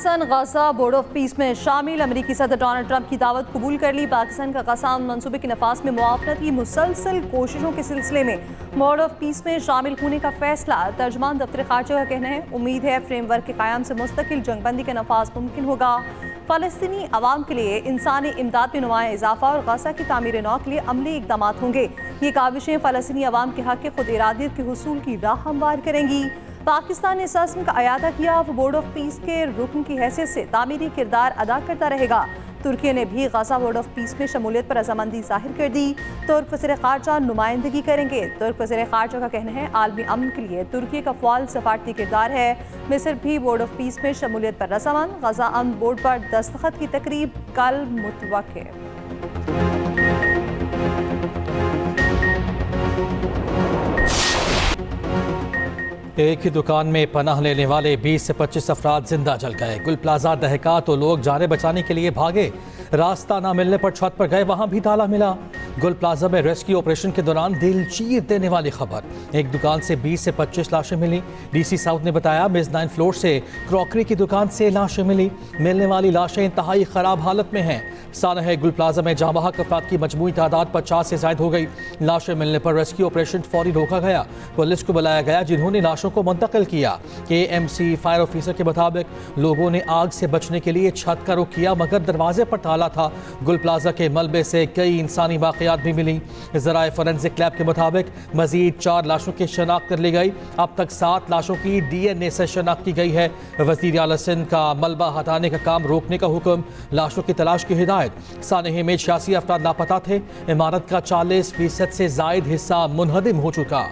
Pakistan Gaza board of peace में शामिल। अमेरिकी सदर डोनाल्ड ट्रंप की दावत कबूल कर ली। पाकिस्तान का गाजा मंसूबे के नफाज में मुआवनत की मुसलसल कोशिशों के सिलसिले में बोर्ड ऑफ पीस में शामिल होने का फैसला। तर्जमान दफ्तर खारजा का कहना है, उम्मीद है फ्रेमवर्क के कायम से मुस्तकिल जंगबंदी का नफाज मुमकिन होगा। फ़लस्तीनी अवाम के लिए इंसानी इमदाद में नुमाया इजाफा और गाजा की तामीर नौ के लिए अमली इकदाम होंगे। ये काविशें फ़लस्तीनी अवाम के हक़ खुद इरादियत के हुसूल की राह हमवार करेंगी। पाकिस्तान ने इस रस्म का अयादा किया, वो बोर्ड ऑफ पीस के रुकन की हैसियत से तामीरी किरदार अदा करता रहेगा। तुर्की ने भी गाजा बोर्ड ऑफ पीस में शमूलियत पर रजामंदी जाहिर कर दी। तुर्क वज़ीर ख़ारजा नुमाइंदगी करेंगे। तुर्क वज़ीर ख़ारजा का कहना है, आलमी अमन के लिए तुर्की का फ़आल सफारती किरदार है। मिस्र भी बोर्ड ऑफ पीस में शमूलियत पर रजामंद। गाजा अमन बोर्ड पर दस्तखत की तकरीब कल मुतवक्किल। एक ही दुकान में पनाह लेने वाले 20 से 25 अफराद जिंदा जल गए। गुल प्लाजा दहका तो लोग जाने बचाने के लिए भागे। रास्ता ना मिलने पर छत पर गए, वहां भी ताला मिला। गुल प्लाजा में रेस्क्यू ऑपरेशन के दौरान दिल चीर देने वाली खबर। एक दुकान से 20 से 25 लाशें मिली। डीसी साउथ ने बताया, मेज़नाइन फ्लोर से क्रॉकरी की दुकान से लाशें मिली। मिलने वाली लाशें इंतहाई खराब हालत में हैं। सानह गुल प्लाजा में जाँ बहक अफराद की मजमूई तादाद 50 से ज़ायद हो गई। लाशें मिलने पर रेस्क्यू ऑपरेशन फौरी रोका गया। पुलिस को बुलाया गया, जिन्होंने लाशों को मुंतकिल किया। KMC फायर ऑफिसर के मुताबिक लोगों ने आग से बचने के लिए छत का रुख किया, मगर दरवाजे पर ताला था। गुल प्लाजा के मलबे से कई इंसानी बाक़ियात भी मिली। ज़राए फोरेंसिक लैब के मुताबिक मजीद 4 लाशों की शनाख्त कर ली गई। अब तक 7 लाशों की DNA से शनाख्त की गई है। वज़ीर आला सिंध का मलबा हटाने का काम रोकने का हुक्म, लाशों की तलाश की हिदायत। सानहे में 86 अफराद लापता थे। इमारत का 40% से ज़ायद हिस्सा मुनहदिम हो चुका।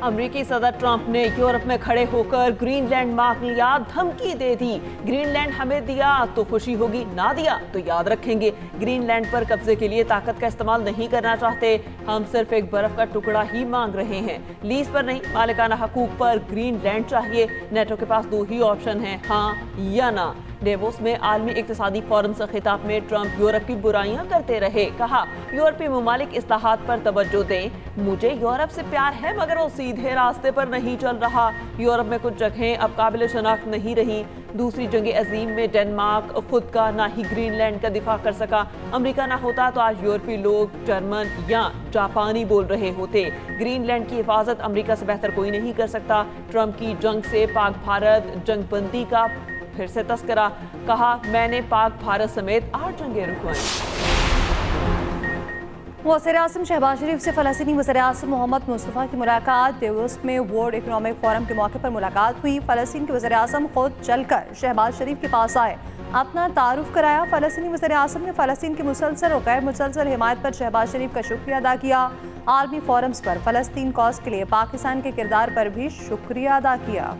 अमेरिकी सदर ट्रंप ने यूरोप में खड़े होकर ग्रीनलैंड मांग लिया, धमकी दे दी। ग्रीनलैंड हमें दिया तो खुशी होगी, ना दिया तो याद रखेंगे। ग्रीनलैंड पर कब्जे के लिए ताकत का इस्तेमाल नहीं करना चाहते, हम सिर्फ एक बर्फ का टुकड़ा ही मांग रहे हैं। लीज पर नहीं, मालिकाना हकूक पर ग्रीनलैंड चाहिए। नेटो के पास 2 ही ऑप्शन हैं, हाँ या ना। डेवोस में आलमी इक्तिसादी फोरम से खिताब में ट्रंप यूरोप की बुराइयां करते रहे। कहा, यूरोपीय ममालिक इस्लाहात पर तवज्जो दें। मुझे यूरोप से प्यार है, मगर वो सीधे रास्ते पर नहीं चल रहा। यूरोप में कुछ जगहें अब काबिल शनाख्त नहीं रही। दूसरी जंग अजीम में डेनमार्क खुद का ना ही ग्रीनलैंड का दिफा कर सका। अमेरिका ना होता तो आज यूरोपीय लोग जर्मन या जापानी बोल रहे होते। ग्रीनलैंड की हिफाजत अमेरिका से बेहतर कोई नहीं कर सकता। ट्रंप की जंग से पाक भारत जंगबंदी का फिर से तस्करा। कहा, मैंने पाक भारत समेत 8 जंगें रुकवाई। वज़ीर-ए-आज़म शहबाज शरीफ से फ़लस्तीनी वज़ीर-ए-आज़म मोहम्मद मुस्तफ़ा की मुलाकात। डेवोस में वर्ल्ड इकोनॉमिक फोरम के मौके पर मुलाकात हुई। फ़लस्तीन के वज़ीर-ए-आज़म खुद चलकर शहबाज शरीफ के पास आए, अपना तारुफ कराया। फ़लस्तीनी वज़ीर-ए-आज़म ने फ़लस्तीन की मुसलसल और गैर मुसलसल हिमायत पर शहबाज शरीफ का शुक्रिया अदा किया। आलमी फोरम्स पर फ़लस्तीन कॉज के लिए पाकिस्तान के किरदार पर भी शुक्रिया अदा किया।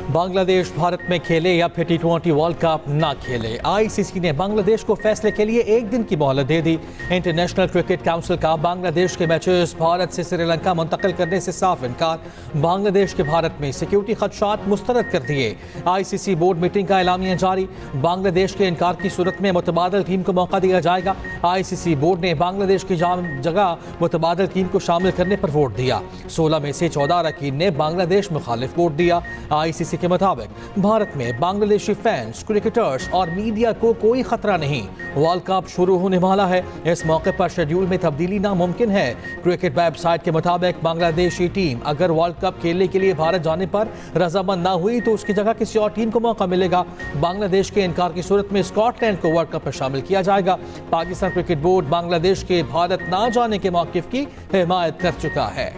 बांग्लादेश भारत में खेले या फिर T20 वर्ल्ड कप ना खेले, ICC ने बांग्लादेश को फैसले के लिए 1 दिन की मोहलत दे दी। इंटरनेशनल क्रिकेट काउंसिल का बांग्लादेश के मैचेस भारत से श्रीलंका मुंतकिल करने से साफ इनकार। बांग्लादेश के भारत में सिक्योरिटी खदशात मुस्तरद कर दिए। ICC बोर्ड मीटिंग का एलामिया जारी। बांग्लादेश के इनकार की सूरत में मुतबादल टीम को मौका दिया जाएगा। ICC बोर्ड ने बांग्लादेश की जगह मुतबादल टीम को शामिल करने पर वोट दिया। 16 में से 14 अरकान ने बांग्लादेश मुखालिफ वोट दिया। ICC के मुताबिक भारत में बांग्लादेशी फैंस, क्रिकेटर्स और मीडिया को कोई खतरा नहीं। वर्ल्ड कप शुरू होने वाला है। इस मौके पर शेड्यूल में तब्दीली नामुमकिन है। क्रिकेट वेबसाइट के मुताबिक बांग्लादेशी टीम अगर वर्ल्ड कप खेलने के लिए भारत जाने पर रजामंद ना हुई तो उसकी जगह किसी और टीम को मौका मिलेगा। बांग्लादेश के इनकार की सूरत में स्कॉटलैंड को वर्ल्ड कप में शामिल किया जाएगा। पाकिस्तान क्रिकेट बोर्ड बांग्लादेश के भारत ना जाने के मौकिफ की हिमायत कर चुका है।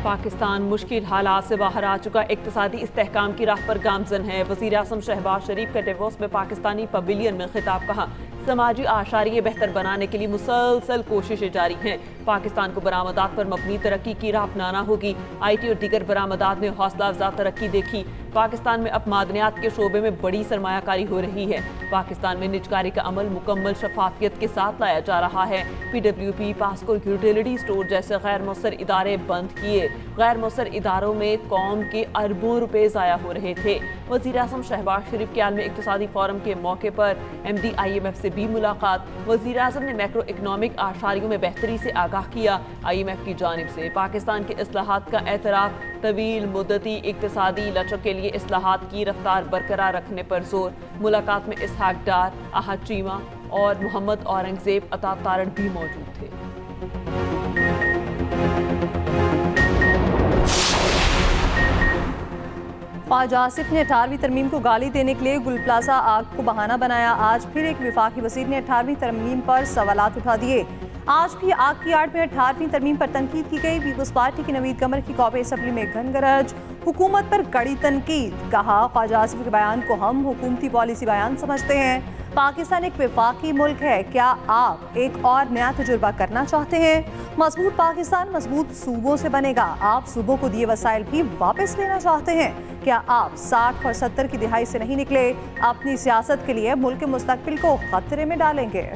पाकिस्तान मुश्किल हालात से बाहर आ चुका, इक्तिसादी इस्तेहकाम की राह पर गामजन है। वज़ीर-ए-आज़म शहबाज शरीफ का डेवोस में पाकिस्तानी पवेलियन में खिताब। कहा, समाजी आशारिये बेहतर बनाने के लिए मुसलसल कोशिशें जारी हैं। पाकिस्तान को बरामदात पर मबनी तरक्की की राह अपनाना होगी। IT और दीगर बरामदात में हौसला अफजा तरक्की देखी। पाकिस्तान में अब मादनियात के शोबे में बड़ी सरमायाकारी हो रही है। पाकिस्तान में निजकारी का अमल मुकम्मल शफाफियत के साथ लाया जा रहा है। PWP, पास्को, यूटिलिटी स्टोर जैसे गैर मुअस्सर इदारे बंद किए। गैर मुअस्सर इदारों में कौम के अरबों रुपए ज़ाया हो रहे थे। वज़ीर आज़म शहबाज शरीफ के आलमी इक़्तिसादी फोरम के मौके पर MD IMF से भी मुलाकात। वज़ीर आज़म ने मैक्रो इकनॉमिक आशारियों में बेहतरी से आगाह किया। IMF की जानिब से पाकिस्तान के इस्लाहात का एतराफ़, तवील मुद्दती इक़्तिसादी लचक के लिए इस्लाहात की रफ्तार बरकरार रखने पर जोर। मुलाकात में इसहाक डार, अहद चीमा और मोहम्मद औरंगज़ेब अता तारड़ भी मौजूद थे। ख्वाजा आसिफ ने 18वीं तरमीम को गाली देने के लिए गुल प्लाजा आग को बहाना बनाया। आज फिर एक वफाकी वज़ीर ने 18वीं तरमीम पर सवालात उठा दिए। आज भी आग की आड़ में 18वीं तरमीम पर तनकीद की गई। पीपल्स पार्टी की नवीद कमर की कौमी असम्बली में घनगरज, हुकूमत पर कड़ी तनकीद। कहा, ख्वाजा आसिफ के बयान को हम हुकूमती पॉलिसी बयान समझते हैं। पाकिस्तान एक वफाकी मुल्क है, क्या आप एक और नया तजुर्बा करना चाहते हैं? मजबूत पाकिस्तान मजबूत सूबों से बनेगा। आप सूबों को दिए वसाइल भी वापस लेना चाहते हैं? क्या आप 60 और 70 की दिहाई से नहीं निकले? अपनी सियासत के लिए मुल्क के मुस्तकबिल को खतरे में डालेंगे?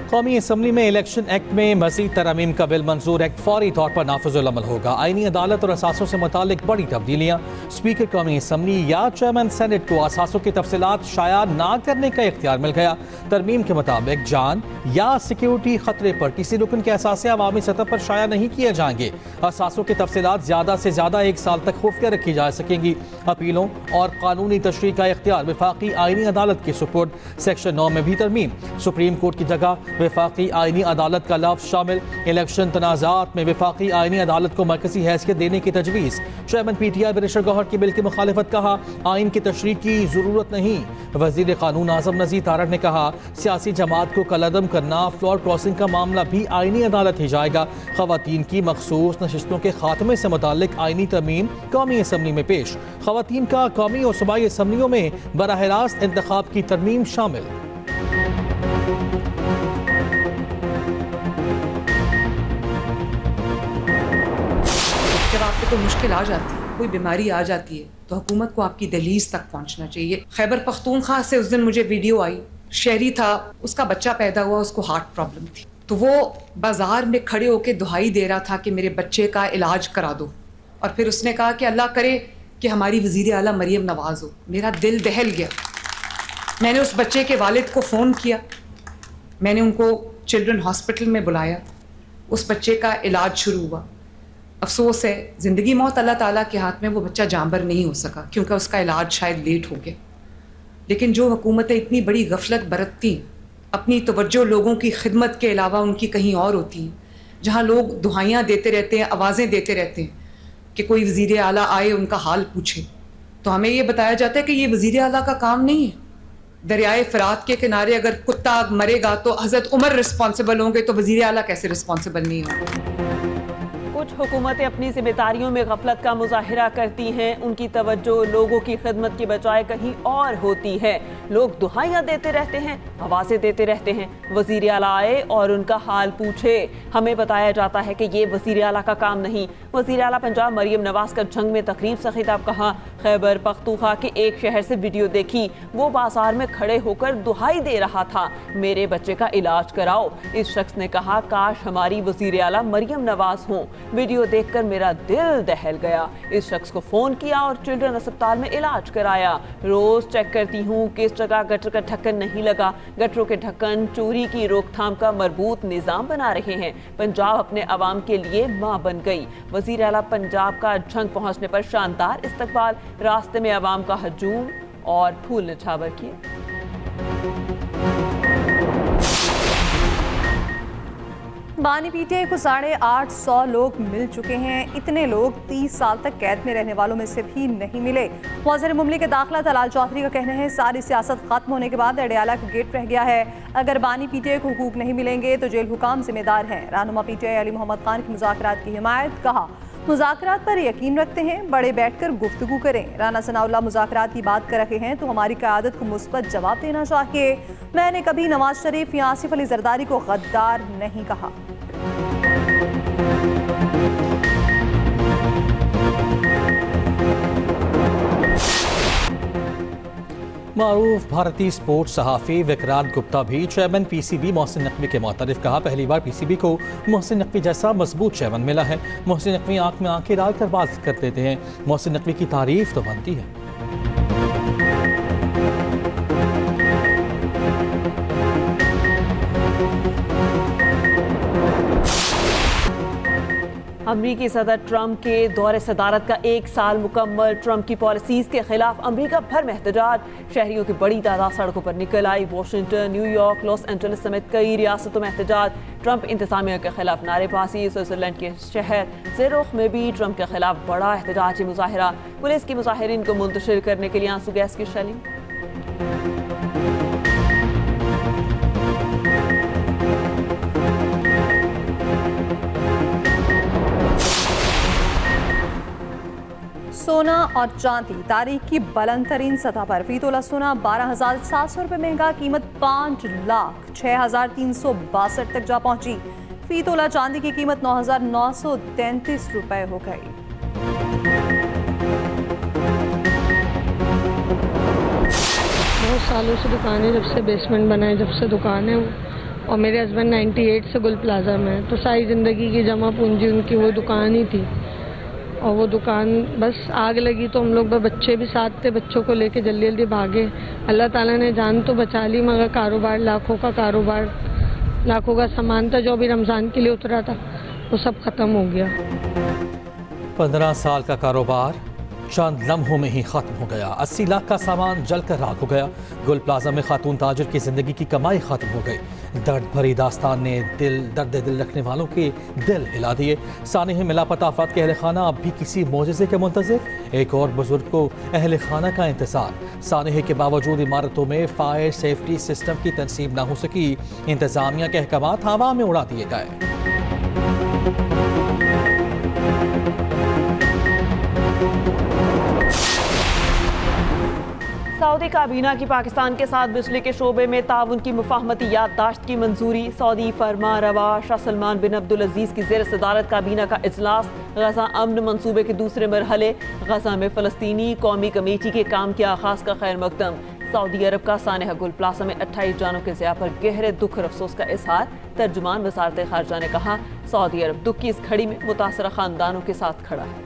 कौमी असम्बली में इलेक्शन एक्ट में मज़ीद तरमीम का बिल मंजूर। एक्ट फौरी तौर पर नाफिजुल अमल होगा। आईनी अदालत और असासों से मुतालिक बड़ी तब्दीलियाँ। स्पीकर कौमी असम्बली या चेयरमैन सेनेट को असासों की तफसीलात शाया ना करने का इख्तियार मिल गया। तरमीम के मुताबिक जान या सिक्योरिटी खतरे पर किसी रुकन के असासे अवामी सतह पर शाया नहीं किए जाएंगे। असासों की तफसीलात ज़्यादा से ज़्यादा 1 साल तक खुफिया रखी जा सकेंगी। अपीलों और कानूनी तशरीह का इख्तियार वफाकी आईनी अदालत के सुपुर्द। सेक्शन 9 में भी तरमीम। सुप्रीम कोर्ट की जगह वफाकी आईनी अदालत का लफ्ज़ शामिल। इलेक्शन तनाज़ात में वफाकी आईनी अदालत को मरकज़ी हैसियत देने की तजवीज़। चेयरमैन PTI बैरिस्टर गौहर की बिल की मुखालिफत। कहा, आइन की तशरीह की ज़रूरत नहीं। वज़ीर कानून आज़म नज़ीर तारड़ ने कहा, सियासी जमात को कलअदम करना, फ्लोर क्रॉसिंग का मामला भी आईनी अदालत ही जाएगा। ख़वातीन की मखसूस नशिस्तों के खात्मे से मुताल्लिक आईनी तरमीम कौमी असम्बली में पेश। ख़वातीन का कौमी और सूबाई असम्बलियों में बराह रास्त इंतखाब की तरमीम शामिल। जब आप पे कोई मुश्किल आ जाती है, कोई बीमारी आ जाती है, तो हुकूमत को आपकी दहलीज तक पहुंचना चाहिए। खैबर पख्तूनख्वा से उस दिन मुझे वीडियो आई, शहरी था, उसका बच्चा पैदा हुआ, उसको हार्ट प्रॉब्लम थी, तो वो बाजार में खड़े होकर दुहाई दे रहा था कि मेरे बच्चे का इलाज करा दो। और फिर उसने कहा कि अल्लाह करे कि हमारी वज़ीर आला मरियम नवाज हो। मेरा दिल दहल गया। मैंने उस बच्चे के वालिद को फ़ोन किया, मैंने उनको चिल्ड्रन हॉस्पिटल में बुलाया, उस बच्चे का इलाज शुरू हुआ। अफसोस है, ज़िंदगी मौत अल्लाह ताला के हाथ में, वो बच्चा जानबर नहीं हो सका क्योंकि उसका इलाज शायद लेट हो गया। लेकिन जो हुकूमतें इतनी बड़ी गफलत बरतती, अपनी तवज्जो लोगों की खिदमत के अलावा उनकी कहीं और होती हैं, जहाँ लोग दुहाइयाँ देते रहते हैं, आवाज़ें देते रहते हैं कि कोई वज़ीर आला आए उनका हाल पूछे, तो हमें ये बताया जाता है कि ये वज़ीर आला का काम नहीं है। दरियाए फ़रात के किनारे अगर कुत्ता मरेगा तो हज़रत उमर रिस्पॉन्सिबल होंगे, तो वज़ीर आला कैसे रिस्पॉन्सिबल नहीं होंगे? कुछ हुकूमतें अपनी जिम्मेदारियों में गफलत का मुजाहिरा करती हैं। उनकी तवज्जो लोगों की खिदमत की बजाय कहीं और होती है। लोग दुहाइयाँ देते रहते हैं, आवाज़ें देते रहते हैं। वज़ीर आला आए और उनका हाल पूछे। हमें बताया जाता है कि ये वज़ीर आला का काम नहीं। वज़ीर आला पंजाब मरियम नवाज का जंग में तकरीब से खिताब। कहा, खैबर पख्तूनख्वा के एक शहर से वीडियो देखी, वो बाजार में खड़े होकर दुहाई दे रहा था, मेरे बच्चे का इलाज कराओ। इस शख्स ने कहा, काश हमारी वज़ीर आला मरियम नवाज हों। वीडियो देखकर मेरा दिल दहल गया। इस शख्स को फ़ोन किया और चिल्ड्रन अस्पताल में इलाज कराया। रोज़ चेक करती हूँ किस जगह गटर का ढक्कन नहीं लगा। गटरों के ढक्कन चोरी की रोकथाम का मरबूत निज़ाम बना रहे हैं। पंजाब अपने अवाम के लिए माँ बन गई। वज़ीर आला पंजाब का झंग पहुँचने पर शानदार इस्तकबाल। रास्ते में अवाम का हजूम और फूल निछावर किए। बानी पीटे को 850 लोग मिल चुके हैं। इतने लोग 30 साल तक कैद में रहने वालों में से भी नहीं मिले। वज़ीर मुमलिकत दाखिला तलाल चौधरी का कहना है, सारी सियासत खत्म होने के बाद अडयाला का गेट रह गया है। अगर बानी पीटे को हुकूक नहीं मिलेंगे तो जेल हुकाम जिम्मेदार हैं। रहनुमा PTI अली मोहम्मद खान की मुज़ाकरात की हिमायत। कहा, मुज़ाकरात पर यकीन रखते हैं, बड़े बैठकर गुफ्तगू करें। राना सनाउल्लाह मुज़ाकरात की बात कर रहे हैं तो हमारी क़यादत को मुस्बत जवाब देना चाहिए। मैंने कभी नवाज शरीफ या आसिफ अली जरदारी को गद्दार नहीं कहा। मारूफ भारतीय स्पोर्ट्स सहाफ़ी विक्रांत गुप्ता भी चेयरमैन पीसीबी मोहसिन नकवी के मुतारिफ कहा, पहली बार पीसीबी को मोहसिन नकवी जैसा मजबूत चेयरमैन मिला है। मोहसिन नकवी आंख में आंखें डालकर बात कर देते हैं। मोहसिन नकवी की तारीफ तो बनती है। अमरीकी सदर ट्रंप के दौरे सदारत का एक साल मुकम्मल। ट्रंप की पॉलिसीज के खिलाफ अमरीका भर में एहतजाज, शहरियों की बड़ी तादाद सड़कों पर निकल आई। वॉशिंगटन, न्यूयॉर्क, लॉस एंजलिस समेत कई रियासतों में एहतजाज। ट्रंप इंतजामिया के खिलाफ नारेबाजी। स्विट्जरलैंड के शहर ज़ेरोख में भी ट्रंप के खिलाफ बड़ा एहतजाजी मुजाहरा। पुलिस की मुजाहिरीन को मुंतशिर करने के लिए आंसू गैस की शेलिंग। सोना और चांदी तारीख की बुलंद तरीन सतह पर। फी तोला सोना 12,700 रुपये महंगा, कीमत 5,06,362 तक जा पहुंची। फी तोला चांदी की कीमत 9,933 रुपये हो गई। बहुत सालों से दुकान है, जब से बेसमेंट बना है, जब से दुकान है। और मेरे हस्बैंड 98 से गुल प्लाजा में है, तो सारी ज़िंदगी की जमा पूंजी उनकी वो दुकान ही थी। और वो दुकान बस आग लगी तो हम लोग बच्चे भी साथ थे, बच्चों को लेके जल्दी जल्दी भागे। अल्लाह ताला ने जान तो बचा ली, मगर कारोबार लाखों का कारोबार, लाखों का सामान था जो अभी रमज़ान के लिए उतरा था, वो सब ख़त्म हो गया। 15 साल का कारोबार चंद लम्हों में ही खत्म हो गया। 80 लाख का सामान जलकर राख हो गया। गुल प्लाजा में खातून ताजिर की जिंदगी की कमाई खत्म हो गई। दर्द भरी दास्तान ने दर्द दिल रखने वालों के दिल हिला दिए। सानिह में लापता अफराद के अहल खाना अब भी किसी मोजज़े के मुंतज़िर। एक और बुजुर्ग को अहल खाना का इंतजार। सानिह के बावजूद इमारतों में फायर सेफ्टी सिस्टम की तनसीब ना हो सकी। इंतजामिया के अहकामात हवा में उड़ा दिए गए। सऊदी काबीना की पाकिस्तान के साथ बिजली के शोबे में ताउन की मुफाहमती याददाश्त की मंजूरी। सऊदी फरमा रवा शाह सलमान बिन अब्दुल अजीज़ की ज़ेर सदारत काबीना का इजलास। गजा अमन मंसूबे के दूसरे मरहले। गजा में फ़लस्तीनी कौमी कमेटी के काम के आगाज़ का खैर मकदम। सऊदी अरब का सानेहा गुल प्लाजा में 28 जानों के ज़िया पर गहरे दुख और अफसोस का इजहार। तर्जुमान वज़ारत ख़ारजा ने कहा, सऊदी अरब दुख की इस घड़ी में मुतासरा ख़ानदानों के साथ खड़ा है।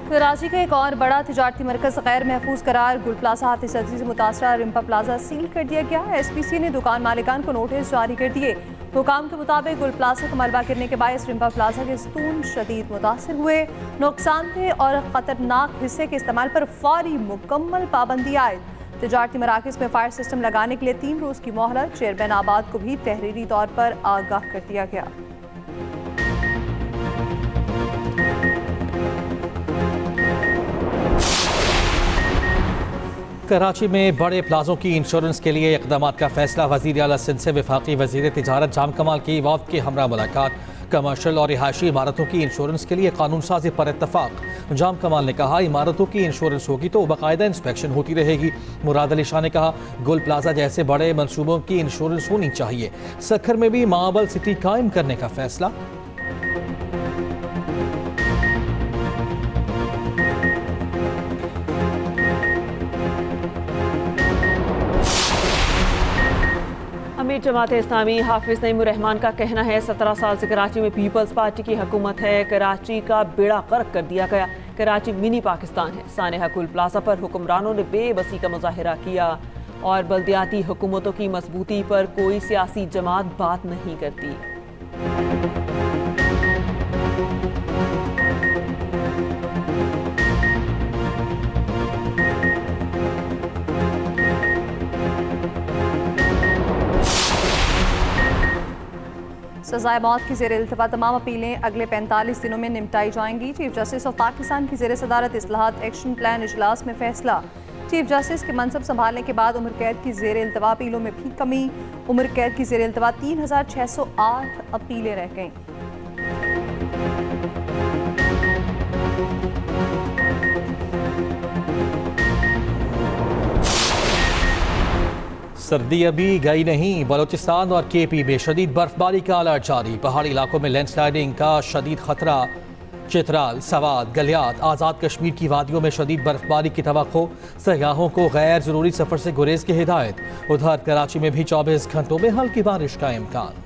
कराची का एक और बड़ा तिजारती मरकज़ गैर महफूज करार। गुल प्लाजा हाथी सर्दी से मुतासरा रिम्पा प्लाजा सील कर दिया गया। SPC ने दुकान मालिकान को नोटिस जारी कर दिए। हुकाम के मुताबिक गुल प्लाजा का मलबा गिरने के बायस रिम्पा प्लाजा के स्तून शदीद मुतासर हुए। नुकसानदेह और ख़तरनाक हिस्से के इस्तेमाल पर फौरी मुकम्मल पाबंदी आयद। तिजारती मराकज़ में फायर सिस्टम लगाने के लिए 3 रोज़ की मोहलत। चेयरमैन आबाद को भी तहरीरी तौर पर आगाह कर दिया गया। कराची में बड़े प्लाजों की इंश्योरेंस के लिए इक़दाम का फैसला। वज़ीर आला सिंध से वफाकी वज़ीर तिजारत जाम कमाल की वफ़द के हमरा मुलाकात। कमर्शल और रिहायशी इमारतों की इंश्योरेंस के लिए कानून साजी पर इत्तफाक। जाम कमाल ने कहा, इमारतों की इंश्योरेंस होगी तो बाकायदा इंस्पेक्शन होती रहेगी। मुराद अली शाह ने कहा, गुल प्लाजा जैसे बड़े मनसूबों की इंश्योरेंस होनी चाहिए। सखर में भी मार्बल सिटी कायम करने का फैसला। अमीर जमात इस्लामी हाफिज नईमुर रहमान का कहना है, 17 साल से कराची में पीपल्स पार्टी की हुकूमत है। कराची का बेड़ा गर्क कर दिया गया। कराची मिनी पाकिस्तान है। सानेहा गुल प्लाजा पर हुक्मरानों ने बेबसी का मुजाहिरा किया और बल्दियाती हुकूमतों की मजबूती पर कोई सियासी जमात बात नहीं करती। सजाए मौत की ज़ेर इल्तिफा तमाम अपीलें अगले 45 दिनों में निपटाई जाएंगी। चीफ जस्टिस ऑफ पाकिस्तान की ज़ेर सदारत इस्लाहात एक्शन प्लान इजलास में फैसला। चीफ जस्टिस के मनसब संभालने के बाद उम्र कैद की ज़ेर इल्तिफा अपीलों में भी कमी। उम्र कैद की ज़ेर इल्तिफा 3608 अपीलें रह गईं। सर्दी अभी गई नहीं, बलूचिस्तान और केपी में शदीद बर्फबारी का अलर्ट जारी। पहाड़ी इलाकों में लैंडस्लाइडिंग का शदीद खतरा। चित्राल, सवात, गलियात, आज़ाद कश्मीर की वादियों में शदीद बर्फबारी की तवक्को। सयाहों को गैर ज़रूरी सफ़र से गुरेज की हिदायत। उधर कराची में भी 24 घंटों में हल्की बारिश का इम्कान।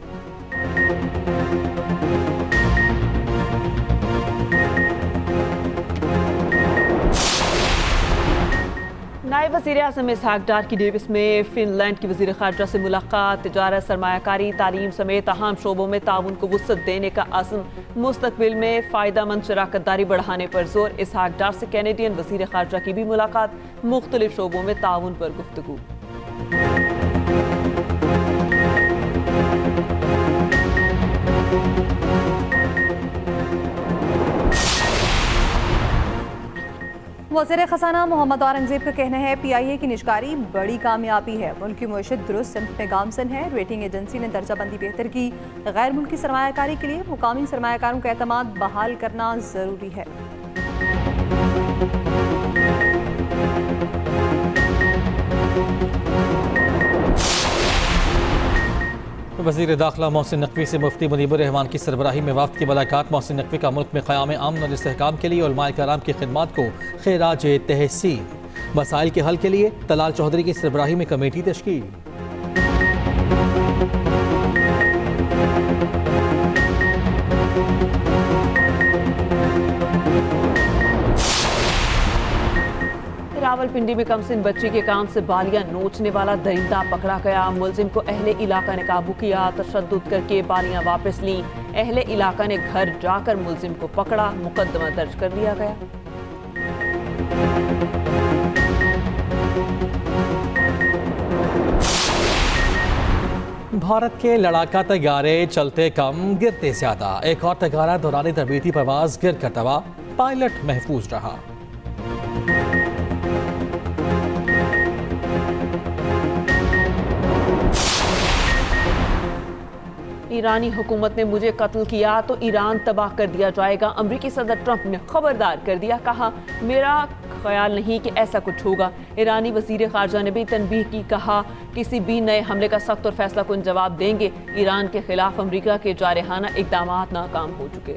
नायब वज़ीर आज़म इसहाक डार की डेविस में फिनलैंड की वज़ीर ख़ारजा से मुलाकात। तिजारत, सरमायाकारी, तालीम समेत अहम शोबों में ताउन को वुसअत देने का अज़्म। मुस्तक़बिल में फ़ायदामंद शराकतदारी बढ़ाने पर जोर। इसहाक डार से कैनेडियन वज़ीर ख़ारजा की भी मुलाकात। मुख्तलिफ शोबों में ताउन पर गुफ्तगू। वज़ीर ख़ज़ाना मोहम्मद औरंगज़ेब का कहना है PIA की निजकारी बड़ी कामयाबी है। मुल्क की मईशत दुरुस्त सिमत में गामजन है। रेटिंग एजेंसी ने दर्जाबंदी बेहतर की। गैर मुल्की सरमायाकारी के लिए मुकामी सरमायाकारों का एतमाद बहाल करना ज़रूरी है। वज़ीर दाखिला मोहसिन नकवी से मुफ्ती मुनीबुर रहमान की सरबराही में वफ़द की मुलाकात। मोहसिन नकवी का मुल्क में क़याम अमन और इस्तेहकाम के लिए उलमाए कराम की खिदमत को खिराज तहसीन। मसाइल के हल के लिए तलाल चौधरी की सरबराही में कमेटी तश्कील। रावलपिंडी में कमसिन बच्ची के कान से बालियां नोचने वाला दरिंदा पकड़ा गया। मुलजिम को अहले इलाका ने काबू किया। तशद्दुद करके बालियां वापस ली। अहले इलाका ने घर जाकर मुलजिम को पकड़ा। मुकदमा दर्ज कर लिया गया। भारत के लड़ाका तैयारे चलते कम, गिरते ज्यादा। एक और तैयारा दौरान तरबीती परवाज गिर कर तबाह, पायलट महफूज रहा। ईरानी हुकूमत ने मुझे कत्ल किया तो ईरान तबाह कर दिया जाएगा। अमरीकी सदर ट्रंप ने खबरदार कर दिया। कहा, मेरा ख्याल नहीं कि ऐसा कुछ होगा। ईरानी वज़ीर ख़ारजा ने भी तनबीह की। कहा, किसी भी नए हमले का सख्त और फैसला कुन जवाब देंगे। ईरान के खिलाफ अमरीका के जारहाना इक़दाम नाकाम हो चुके।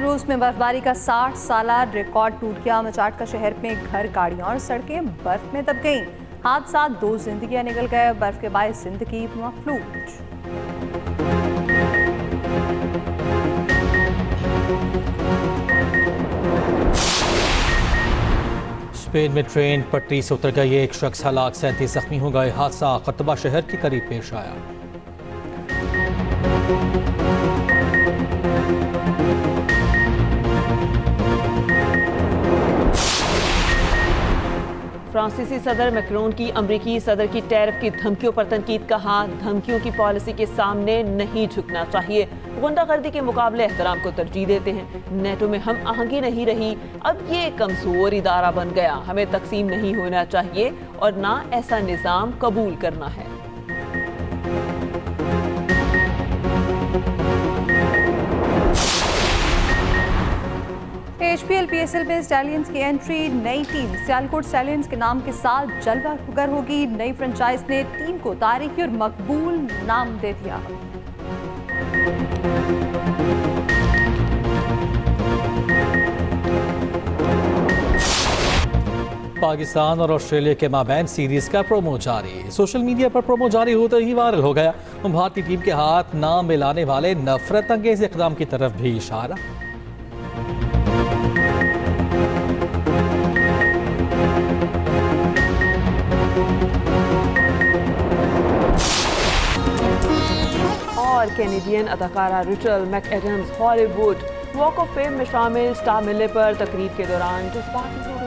रूस में बर्फबारी का 60 साला रिकॉर्ड टूट गया। मचाट का शहर में घर, गाड़ियां और सड़कें बर्फ में दब गईं। हादसा 2 जिंदगियां निकल गए। बर्फ के बायस जिंदगी मफलूज। स्पेन में ट्रेन पटरी से उतर गई। एक शख्स हलाक, 37 जख्मी हो गए। हादसा क़र्तबा शहर के करीब पेश आया। फ्रांसीसी सदर मैक्रोन की अमरीकी सदर की टैरिफ की धमकियों पर तनकीद। कहा, धमकियों की पॉलिसी के सामने नहीं झुकना चाहिए। गुंडागर्दी के मुकाबले एहतराम को तरजीह देते हैं। नेटो में हम आहंगी नहीं रही। अब ये कमजोर इदारा बन गया। हमें तकसीम नहीं होना चाहिए और ना ऐसा निज़ाम कबूल करना है। HPL PSL में स्टैलियंस की एंट्री। नई टीम सियालकोट स्टैलियंस के नाम के साथ जलवा गर होगी। नई फ्रेंचाइज ने टीम को तारीखी और मकबूल नाम दे दिया। पाकिस्तान और ऑस्ट्रेलिया के माबैन सीरीज का प्रोमो जारी। सोशल मीडिया पर प्रोमो जारी होते ही वायरल हो गया। भारतीय टीम के हाथ नाम मिलाने वाले नफरत अंगेज इक़दाम की तरफ भी इशारा। और कैनेडियन अदाकारा Rachel McAdams Hollywood walk of fame में शामिल। स्टार मिलने पर तकरीब के दौरान जज्बाती